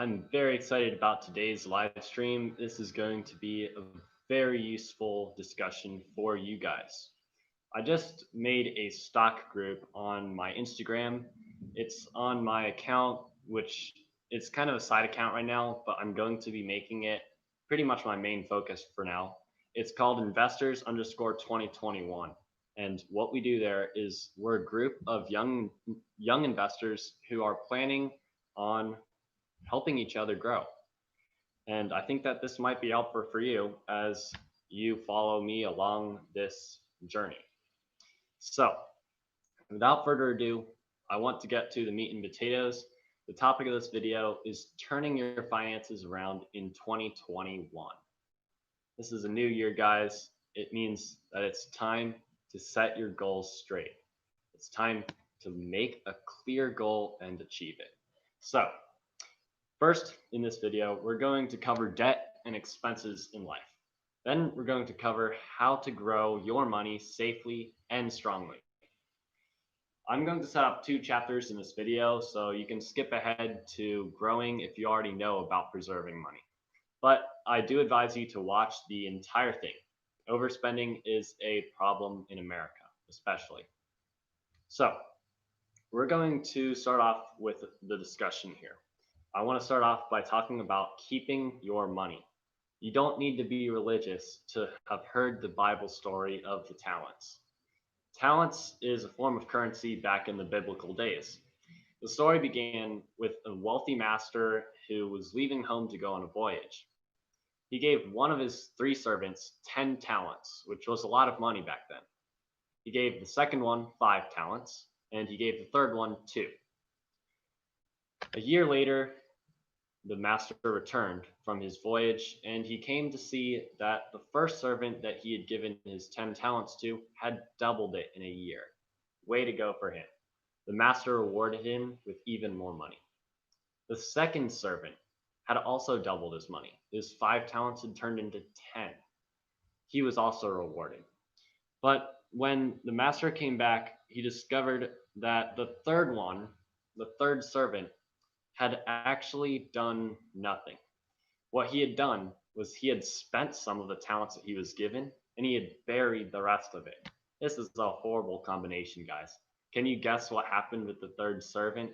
I'm very excited about today's live stream. This is going to be a very useful discussion for you guys. I just made a stock group on my Instagram. It's on my account, which is kind of a side account right now, but I'm going to be making it pretty much my main focus for now. It's called investors underscore 2021. And what we do there is we're a group of young investors who are planning on helping each other grow. And I think that this might be helpful for you as you follow me along this journey. So, without further ado, I want to get to the meat and potatoes. The topic of this video is turning your finances around in 2021. This is a new year, guys. It means that it's time to set your goals straight. It's time to make a clear goal and achieve it. So, first, in this video, we're going to cover debt and expenses in life. Then we're going to cover how to grow your money safely and strongly. I'm going to set up 2 chapters in this video, so you can skip ahead to growing if you already know about preserving money. But I do advise you to watch the entire thing. Overspending is a problem in America, especially. So, we're going to start off with the discussion here. I want to start off by talking about keeping your money. You don't need to be religious to have heard the Bible story of the talents. Talents is a form of currency back in the biblical days. The story began with a wealthy master who was leaving home to go on a voyage. He gave one of his 3 servants 10 talents, which was a lot of money back then. He gave the second one 5 talents, and he gave the third one 2. A year later, the master returned from his voyage, and he came to see that the first servant that he had given his 10 talents to had doubled it in a year. Way to go for him. The master rewarded him with even more money. The second servant had also doubled his money. His 5 talents had turned into 10. He was also rewarded. But when the master came back, he discovered that the third servant, had actually done nothing. What he had done was he had spent some of the talents that he was given, and he had buried the rest of it. This is a horrible combination, guys. Can you guess what happened with the third servant?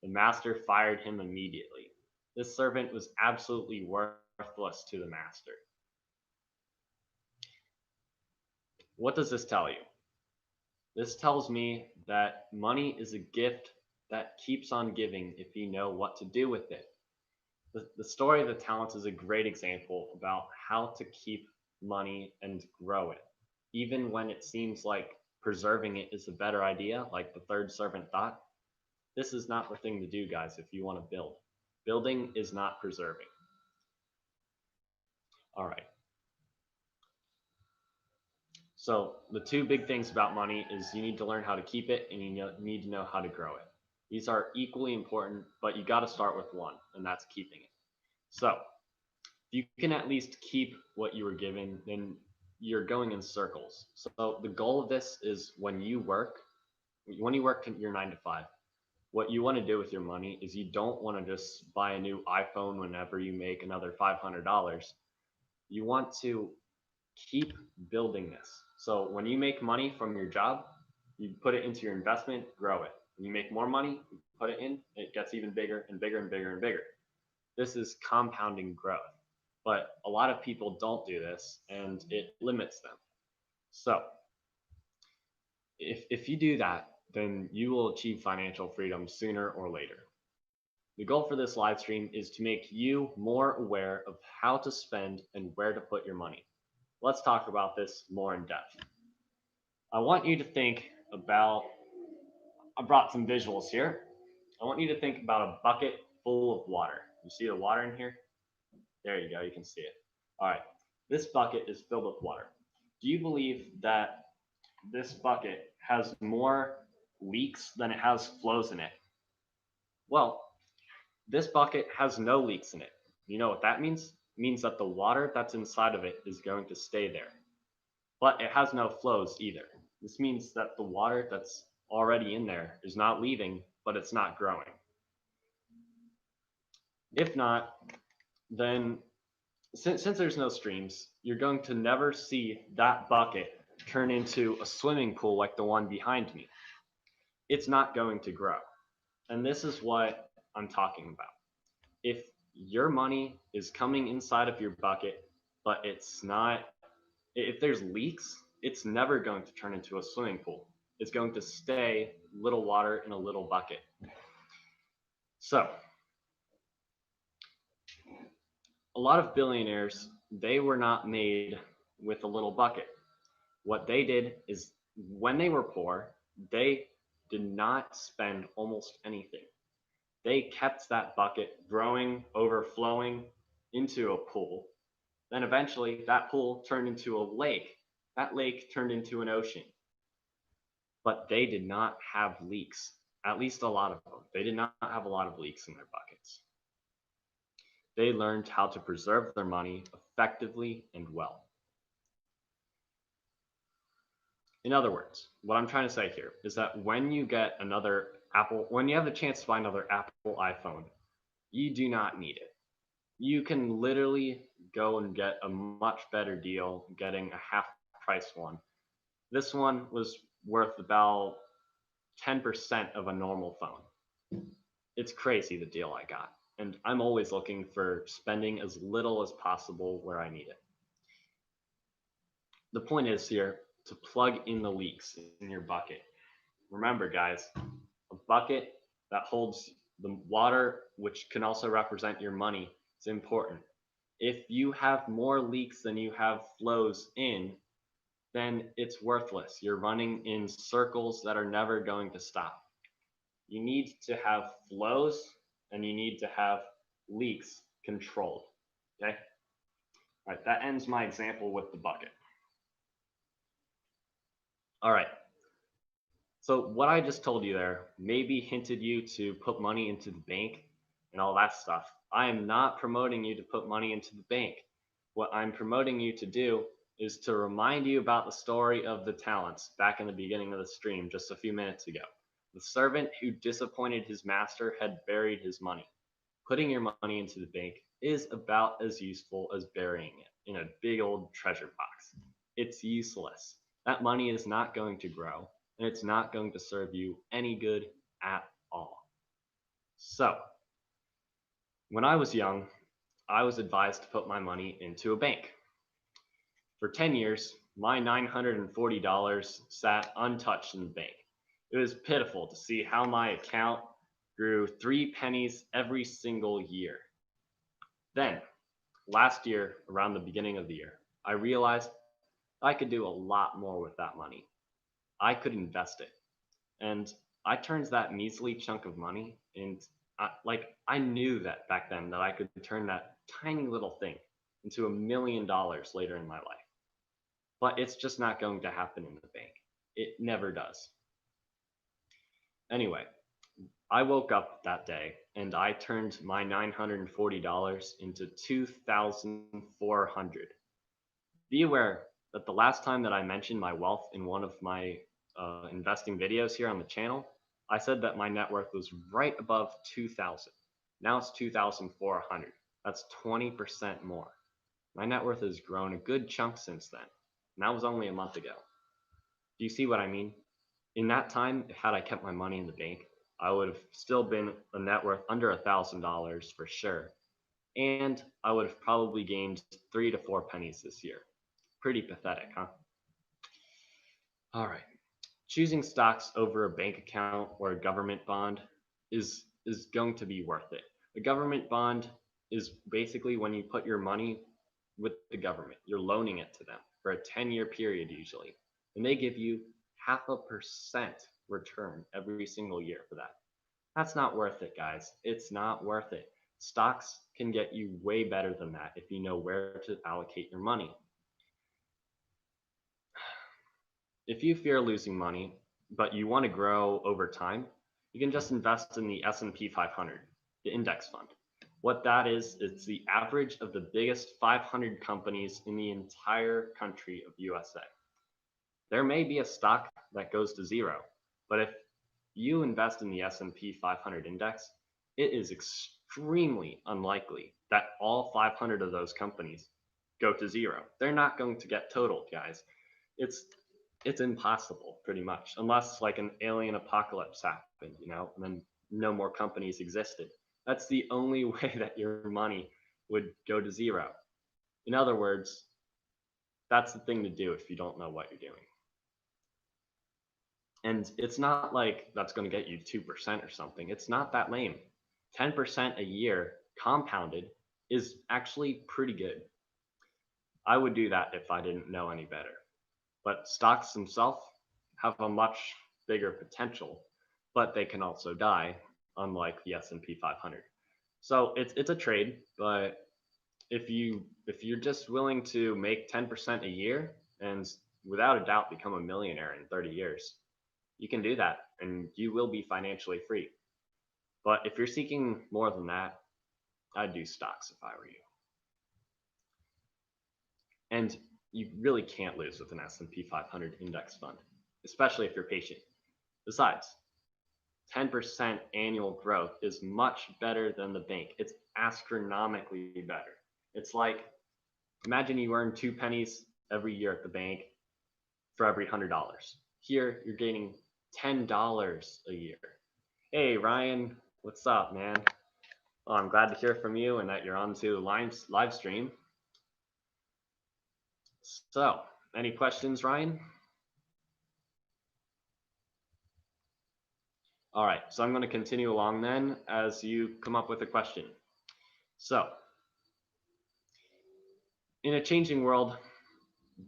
The master fired him immediately. This servant was absolutely worthless to the master. What does this tell you? This tells me that money is a gift that keeps on giving if you know what to do with it. The story of the talents is a great example about how to keep money and grow it, even when it seems like preserving it is a better idea, like the third servant thought. This is not the thing to do, guys, if you want to build. Building is not preserving. All right. So the 2 big things about money is you need to learn how to keep it and you need to know how to grow it. These are equally important, but you got to start with one, and that's keeping it. So if you can at least keep what you were given, then you're going in circles. So the goal of this is when you work your 9 to 5, what you want to do with your money is you don't want to just buy a new iPhone whenever you make another $500. You want to keep building this. So when you make money from your job, you put it into your investment, grow it. When you make more money, you put it in, it gets even bigger and bigger and bigger and bigger. This is compounding growth. But a lot of people don't do this, and it limits them. So if you do that, then you will achieve financial freedom sooner or later. The goal for this live stream is to make you more aware of how to spend and where to put your money. Let's talk about this more in depth. I want you to think about, I brought some visuals here. I want you to think about a bucket full of water. You see the water in here? There you go, you can see it. All right, this bucket is filled with water. Do you believe that this bucket has more leaks than it has flows in it? Well, this bucket has no leaks in it. You know what that means? It means that the water that's inside of it is going to stay there. But it has no flows either. This means that the water that's already in there is not leaving, but it's not growing. If not, then since there's no streams, you're going to never see that bucket turn into a swimming pool like the one behind me. It's not going to grow. And this is what I'm talking about. If your money is coming inside of your bucket, but it's not, if there's leaks, it's never going to turn into a swimming pool. It's going to stay little water in a little bucket. So, a lot of billionaires, they were not made with a little bucket. What they did is when they were poor, they did not spend almost anything. They kept that bucket growing, overflowing into a pool. Then eventually that pool turned into a lake. That lake turned into an ocean. But they did not have leaks, at least a lot of them. They did not have a lot of leaks in their buckets. They learned how to preserve their money effectively and well. In other words, what I'm trying to say here is that when you get another Apple, when you have the chance to buy another Apple iPhone, you do not need it. You can literally go and get a much better deal getting a half price one. This one was worth about 10% of a normal phone. It's crazy the deal I got. And I'm always looking for spending as little as possible where I need it. The point is here to plug in the leaks in your bucket. Remember, guys, a bucket that holds the water, which can also represent your money, is important. If you have more leaks than you have flows in, then it's worthless. You're running in circles that are never going to stop. You need to have flows and you need to have leaks controlled. Okay? All right, that ends my example with the bucket. All right. So what I just told you there maybe hinted you to put money into the bank and all that stuff. I am not promoting you to put money into the bank. What I'm promoting you to do is to remind you about the story of the talents back in the beginning of the stream just a few minutes ago. The servant who disappointed his master had buried his money. Putting your money into the bank is about as useful as burying it in a big old treasure box. It's useless. That money is not going to grow, and it's not going to serve you any good at all. So, when I was young, I was advised to put my money into a bank. For 10 years, my $940 sat untouched in the bank. It was pitiful to see how my account grew 3 pennies every single year. Then, last year, around the beginning of the year, I realized I could do a lot more with that money. I could invest it. And I turned that measly chunk of money into, I knew that back then that I could turn that tiny little thing into $1 million later in my life. But it's just not going to happen in the bank. It never does. Anyway, I woke up that day and I turned my $940 into $2,400. Be aware that the last time that I mentioned my wealth in one of my investing videos here on the channel, I said that my net worth was right above 2,000. Now it's 2,400. That's 20% more. My net worth has grown a good chunk since then. And that was only a month ago. Do you see what I mean? In that time, had I kept my money in the bank, I would have still been a net worth under $1,000 for sure. And I would have probably gained 3 to 4 pennies this year. Pretty pathetic, huh? All right. Choosing stocks over a bank account or a government bond is going to be worth it. A government bond is basically when you put your money with the government. You're loaning it to them for a 10-year period usually. And they give you 0.5% return every single year for that. That's not worth it, guys. It's not worth it. Stocks can get you way better than that if you know where to allocate your money. If you fear losing money, but you want to grow over time, you can just invest in the S&P 500, the index fund. What that is, it's the average of the biggest 500 companies in the entire country of USA. There may be a stock that goes to zero, but if you invest in the S&P 500 index, it is extremely unlikely that all 500 of those companies go to zero. They're not going to get totaled, guys. It's it's impossible, pretty much, unless like an alien apocalypse happened, and then no more companies existed. That's the only way that your money would go to zero. In other words, that's the thing to do if you don't know what you're doing. And it's not like that's going to get you 2% or something. It's not that lame. 10% a year compounded is actually pretty good. I would do that if I didn't know any better. But stocks themselves have a much bigger potential, but they can also die, unlike the S&P 500. So it's a trade, but if you're just willing to make 10% a year and without a doubt become a millionaire in 30 years, you can do that and you will be financially free. But if you're seeking more than that, I'd do stocks if I were you. And you really can't lose with an S&P 500 index fund, especially if you're patient. Besides, 10% annual growth is much better than the bank. It's astronomically better. It's like, imagine you earn 2 pennies every year at the bank for every $100. Here, you're gaining $10 a year. Hey, Ryan, what's up, man? Well, I'm glad to hear from you and that you're on to the live stream. So, any questions, Ryan? All right, so I'm going to continue along then as you come up with a question. So, in a changing world,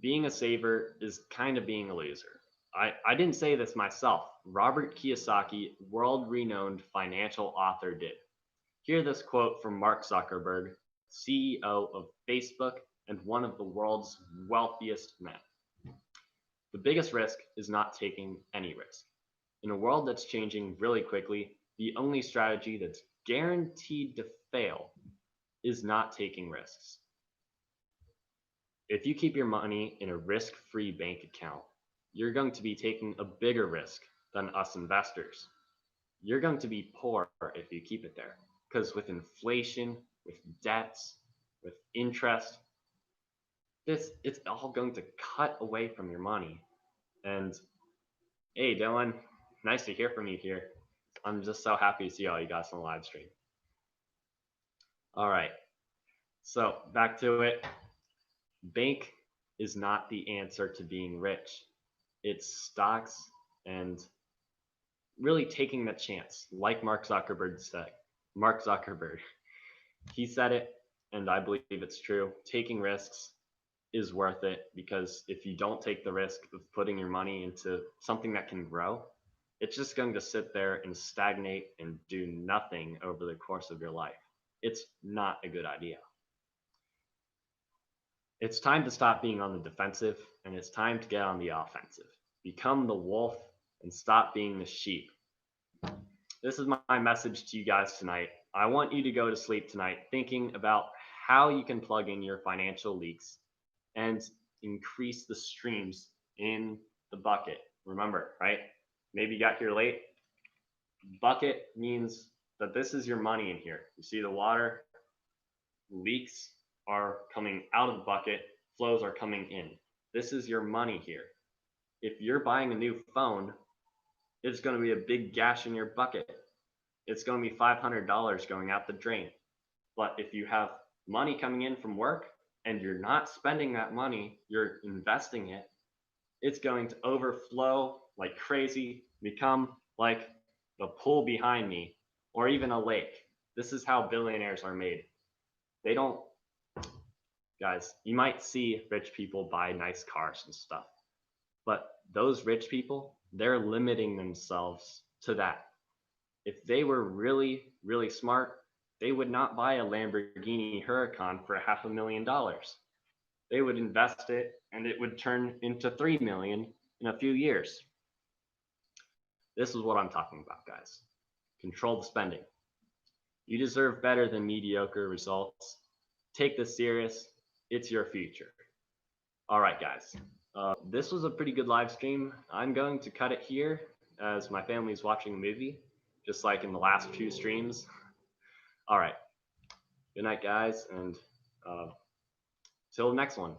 being a saver is kind of being a loser. I didn't say this myself. Robert Kiyosaki, world-renowned financial author, did. Hear this quote from Mark Zuckerberg, CEO of Facebook and one of the world's wealthiest men. The biggest risk is not taking any risk. In a world that's changing really quickly, the only strategy that's guaranteed to fail is not taking risks. If you keep your money in a risk-free bank account, you're going to be taking a bigger risk than us investors. You're going to be poor if you keep it there, because with inflation, with debts, with interest, it's all going to cut away from your money. And hey, Dylan, nice to hear from you here. I'm just so happy to see all you guys on the live stream. All right, so back to it. Bank is not the answer to being rich. It's stocks and really taking that chance, like Mark Zuckerberg said. Mark Zuckerberg, he said it, and I believe it's true. Taking risks is worth it, because if you don't take the risk of putting your money into something that can grow, it's just going to sit there and stagnate and do nothing over the course of your life. It's not a good idea. It's time to stop being on the defensive, and it's time to get on the offensive. Become the wolf and stop being the sheep. This is my message to you guys tonight. I want you to go to sleep tonight thinking about how you can plug in your financial leaks and increase the streams in the bucket. Remember, right? Maybe you got here late. Bucket means that this is your money in here. You see the water? Leaks are coming out of the bucket, flows are coming in. This is your money here. If you're buying a new phone, it's going to be a big gash in your bucket. It's going to be $500 going out the drain. But if you have money coming in from work and you're not spending that money, you're investing it, it's going to overflow like crazy, become like the pool behind me, or even a lake. This is how billionaires are made. They don't, guys, you might see rich people buy nice cars and stuff, but those rich people, they're limiting themselves to that. If they were really, really smart, they would not buy a Lamborghini Huracan for $500,000. They would invest it and it would turn into 3 million in a few years. This is what I'm talking about, guys. Control the spending. You deserve better than mediocre results. Take this serious. It's your future. All right, guys. This was a pretty good live stream. I'm going to cut it here as my family's watching a movie, just like in the last few streams. All right. Good night, guys, and till the next one.